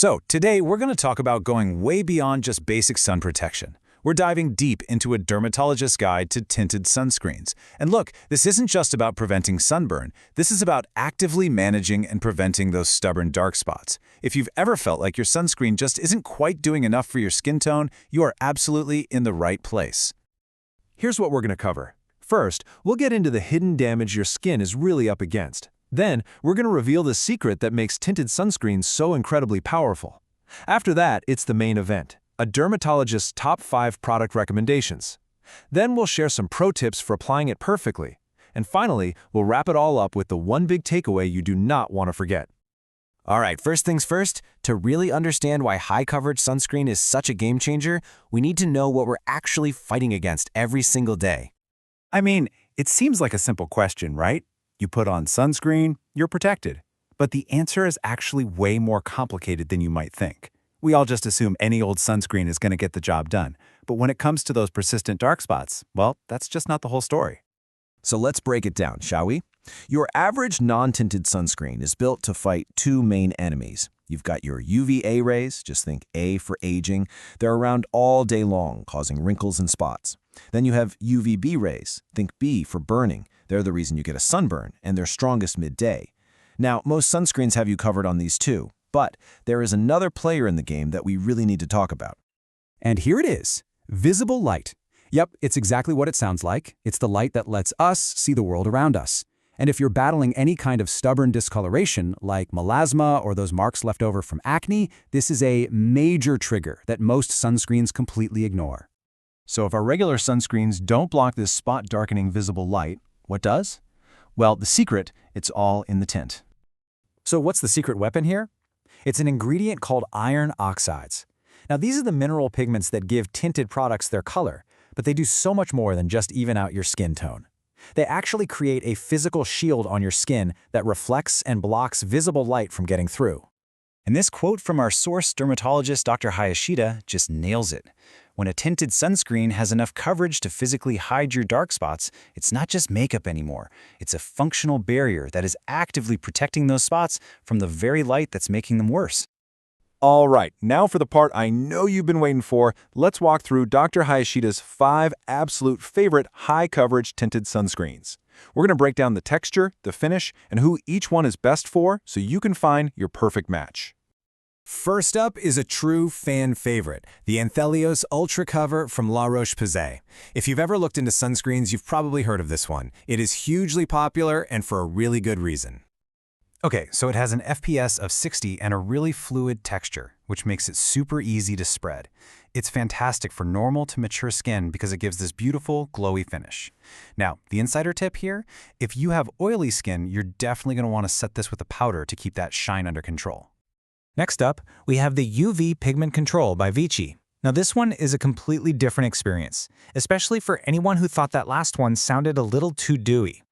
So today we're going to talk about going way beyond just basic sun protection. We're diving deep into a dermatologist's guide to tinted sunscreens. And look, this isn't just about preventing sunburn. This is about actively managing and preventing those stubborn dark spots. If you've ever felt like your sunscreen just isn't quite doing enough for your skin tone, you are absolutely in the right place. Here's what we're going to cover. First, we'll get into the hidden damage your skin is really up against. Then, we're going to reveal the secret that makes tinted sunscreens so incredibly powerful. After that, it's the main event, a dermatologist's top 5 product recommendations. Then we'll share some pro tips for applying it perfectly. And finally, we'll wrap it all up with the one big takeaway you do not want to forget. All right, first things first, to really understand why high-coverage sunscreen is such a game changer, we need to know what we're actually fighting against every single day. I mean, it seems like a simple question, right? You put on sunscreen, you're protected. But the answer is actually way more complicated than you might think. We all just assume any old sunscreen is going to get the job done. But when it comes to those persistent dark spots, well, that's just not the whole story. So let's break it down, shall we? Your average non-tinted sunscreen is built to fight 2 main enemies. You've got your UVA rays, just think A for aging. They're around all day long, causing wrinkles and spots. Then you have UVB rays, think B for burning. They're the reason you get a sunburn, and they're strongest midday. Now, most sunscreens have you covered on these too, but there is another player in the game that we really need to talk about. And here it is, visible light. Yep, it's exactly what it sounds like. It's the light that lets us see the world around us. And if you're battling any kind of stubborn discoloration, like melasma or those marks left over from acne, this is a major trigger that most sunscreens completely ignore. So if our regular sunscreens don't block this spot-darkening visible light, what does? Well, the secret, it's all in the tint. So what's the secret weapon here? It's an ingredient called iron oxides. Now, these are the mineral pigments that give tinted products their color, but they do so much more than just even out your skin tone. They actually create a physical shield on your skin that reflects and blocks visible light from getting through. And this quote from our source dermatologist Dr. Hayashida just nails it. When a tinted sunscreen has enough coverage to physically hide your dark spots, it's not just makeup anymore. It's a functional barrier that is actively protecting those spots from the very light that's making them worse. All right, now for the part I know you've been waiting for, let's walk through Dr. Hayashida's 5 absolute favorite high-coverage tinted sunscreens. We're going to break down the texture, the finish, and who each one is best for so you can find your perfect match. First up is a true fan favorite, the Anthelios Ultra Cover from La Roche-Posay. If you've ever looked into sunscreens, you've probably heard of this one. It is hugely popular and for a really good reason. Okay, so it has an FPS of 60 and a really fluid texture, which makes it super easy to spread. It's fantastic for normal to mature skin because it gives this beautiful, glowy finish. Now, the insider tip here, if you have oily skin, you're definitely going to want to set this with a powder to keep that shine under control. Next up, we have the UV Pigment Control by Vichy. Now this one is a completely different experience, especially for anyone who thought that last one sounded a little too dewy.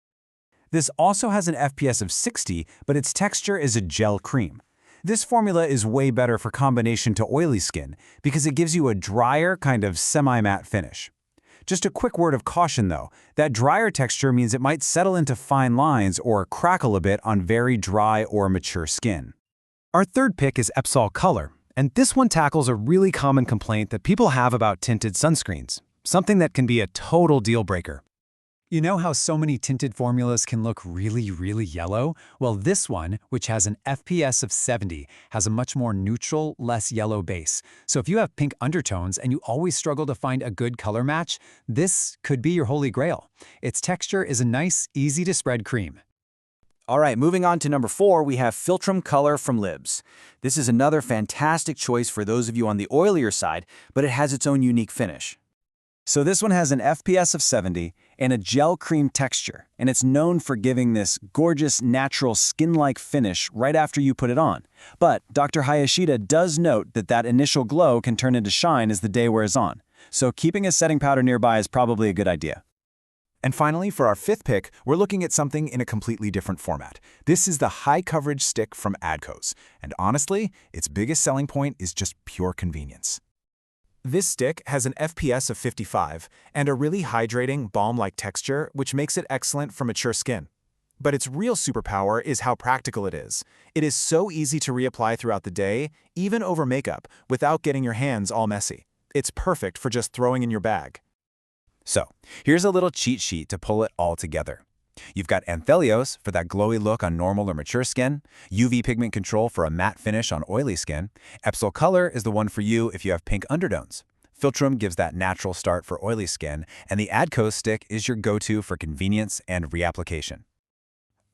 This also has an FPS of 60, but its texture is a gel cream. This formula is way better for combination to oily skin because it gives you a drier, kind of semi-matte finish. Just a quick word of caution though, that drier texture means it might settle into fine lines or crackle a bit on very dry or mature skin. Our third pick is Epsol Color, and this one tackles a really common complaint that people have about tinted sunscreens, something that can be a total deal breaker. You know how so many tinted formulas can look really, really yellow? Well, this one, which has an FPS of 70, has a much more neutral, less yellow base. So if you have pink undertones and you always struggle to find a good color match, this could be your holy grail. Its texture is a nice, easy-to-spread cream. All right, moving on to number 4, we have Filtrum Color from Libs. This is another fantastic choice for those of you on the oilier side, but it has its own unique finish. So this one has an FPS of 70 and a gel cream texture, and it's known for giving this gorgeous, natural, skin-like finish right after you put it on. But Dr. Hayashida does note that that initial glow can turn into shine as the day wears on. So keeping a setting powder nearby is probably a good idea. And finally, for our 5th pick, we're looking at something in a completely different format. This is the high-coverage stick from Adcos, and honestly, its biggest selling point is just pure convenience. This stick has an FPS of 55 and a really hydrating, balm-like texture, which makes it excellent for mature skin. But its real superpower is how practical it is. It is so easy to reapply throughout the day, even over makeup, without getting your hands all messy. It's perfect for just throwing in your bag. So, here's a little cheat sheet to pull it all together. You've got Anthelios for that glowy look on normal or mature skin, UV pigment control for a matte finish on oily skin, Epsil Color is the one for you if you have pink undertones. Filtrum gives that natural start for oily skin, and the Adco stick is your go-to for convenience and reapplication.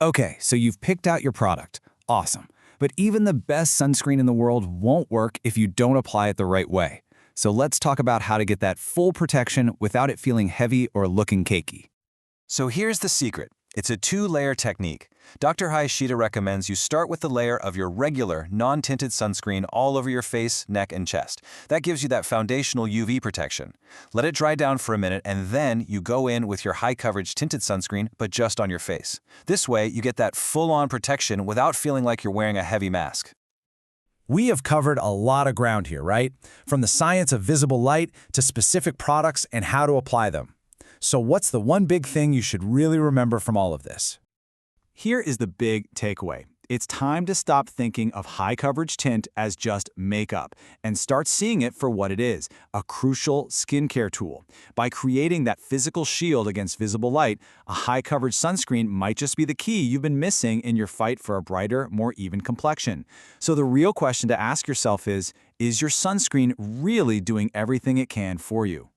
Okay, so you've picked out your product. Awesome. But even the best sunscreen in the world won't work if you don't apply it the right way. So let's talk about how to get that full protection without it feeling heavy or looking cakey. So here's the secret. It's a two-layer technique. Dr. Hayashida recommends you start with the layer of your regular, non-tinted sunscreen all over your face, neck, and chest. That gives you that foundational UV protection. Let it dry down for a minute, and then you go in with your high-coverage tinted sunscreen, but just on your face. This way, you get that full-on protection without feeling like you're wearing a heavy mask. We have covered a lot of ground here, right? From the science of visible light to specific products and how to apply them. So what's the one big thing you should really remember from all of this? Here is the big takeaway. It's time to stop thinking of high-coverage tint as just makeup and start seeing it for what it is, a crucial skincare tool. By creating that physical shield against visible light, a high-coverage sunscreen might just be the key you've been missing in your fight for a brighter, more even complexion. So the real question to ask yourself is your sunscreen really doing everything it can for you?